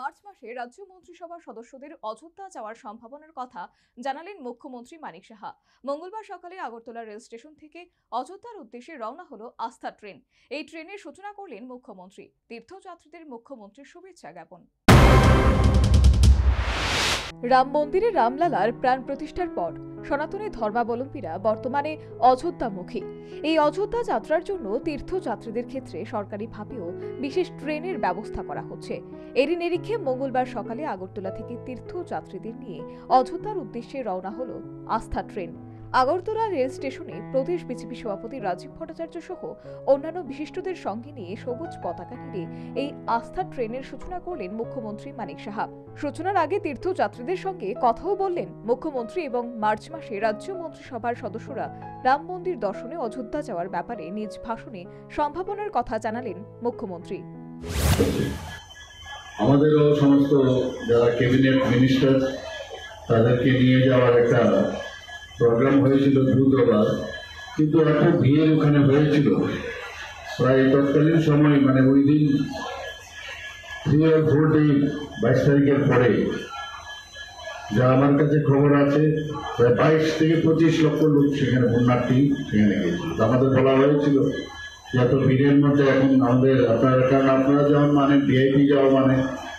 March মাসে রাজ্য মন্ত্রিসভার সদস্যদের অযোধ্যা যাওয়ার সম্ভাবনার কথা জানালেন মুখ্যমন্ত্রী মানিক সাহা। মঙ্গলবার সকালে আগরতলা রেল স্টেশন থেকে অযোধ্যার উদ্দেশ্যে রওনা হলো আস্থা ট্রেন। এই ট্রেনের সূচনা করলেন মুখ্যমন্ত্রী। তীর্থযাত্রীদের মুখ্যমন্ত্রীর শুভেচ্ছা জ্ঞাপন। রাম মন্দিরে রামলালার প্রাণ প্রতিষ্ঠার পর সনাতনী ধর্মাবলম্বীরা বর্তমানে অযোধ্যামুখী। এই অযোধ্যা যাত্রার জন্য তীর্থযাত্রীদের ক্ষেত্রে সরকারিভাবেও বিশেষ ট্রেনের ব্যবস্থা করা হচ্ছে। এরই নিরিখে মঙ্গলবার সকালে আগরতলা থেকে তীর্থযাত্রীদের নিয়ে অযোধ্যার উদ্দেশ্যে রওনা হলো আস্থা ট্রেন। আগরতলা রেল স্টেশনে প্রদেশ বিজেপি সভাপতি রাজীব ভট্টাচার্য সহ অন্যান্য বিশিষ্টদের সঙ্গে নিয়ে সবুজ পতাকা নেড়ে এই আস্থা ট্রেনের সূচনা করলেন মুখ্যমন্ত্রী মানিক সাহা। সূচনার আগে তীর্থযাত্রীদের সঙ্গে কথাও বললেন মুখ্যমন্ত্রী এবং মার্চ মাসে রাজ্য মন্ত্রিসভার সদস্যরা রাম মন্দির দর্শনে অযোধ্যা যাওয়ার ব্যাপারে নিজ ভাষণে সম্ভাবনার কথা জানালেন মুখ্যমন্ত্রী। আমাদেরও সমস্ত যারা ক্যাবিনেট মিনিস্টার তাদেরকে নিয়ে যাওয়ার একটা প্রোগ্রাম হয়েছিল দ্রুতবার, কিন্তু এত ভিড় ওখানে হয়েছিল প্রায় তৎকালীন সময় মানে ওই দিন 3 or 4 ডে 22 তারিখের পরে যা আমার কাছে খবর আছে প্রায় 22 থেকে 25 লক্ষ লোক সেখানে পুণ্যার্থী সেখানে গিয়েছিল। আমাদের বলা হয়েছিল যে এত ভিড়ের মধ্যে এখন আমাদের কারণ আপনারা যেমন মানে ভিআইপি যাওয়া মানে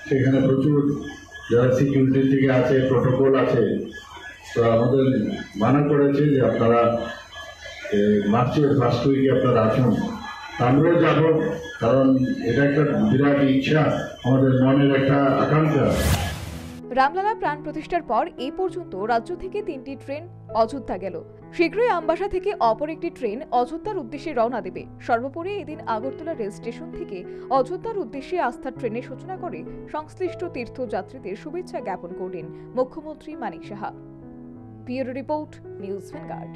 সেখানে প্রচুর যারা সিকিউরিটি থেকে আছে, প্রোটোকল আছে, তো আমাদের মানা করেছে যে আপনারা মার্চের ফার্স্ট উইকে আপনারা আসুন। আমরাও যাব, কারণ এটা একটা বিরাট ইচ্ছা, আমাদের মনের একটা আকাঙ্ক্ষা। রামলালা প্রাণ প্রতিষ্ঠার পর এই পর্যন্ত রাজ্য থেকে 3টি ট্রেন অযোধ্যা গেল। শীঘ্রই আমবাসা থেকে অপর একটি ট্রেন অযোধ্যার উদ্দেশ্যে রওনা দেবে। সর্বোপরি এদিন আগরতলা রেল স্টেশন থেকে অযোধ্যার উদ্দেশ্যে আস্থা ট্রেনের সূচনা করে সংশ্লিষ্ট তীর্থযাত্রীদের শুভেচ্ছা জ্ঞাপন করলেন মুখ্যমন্ত্রী Manik Saha. Bureau report, news vanguard.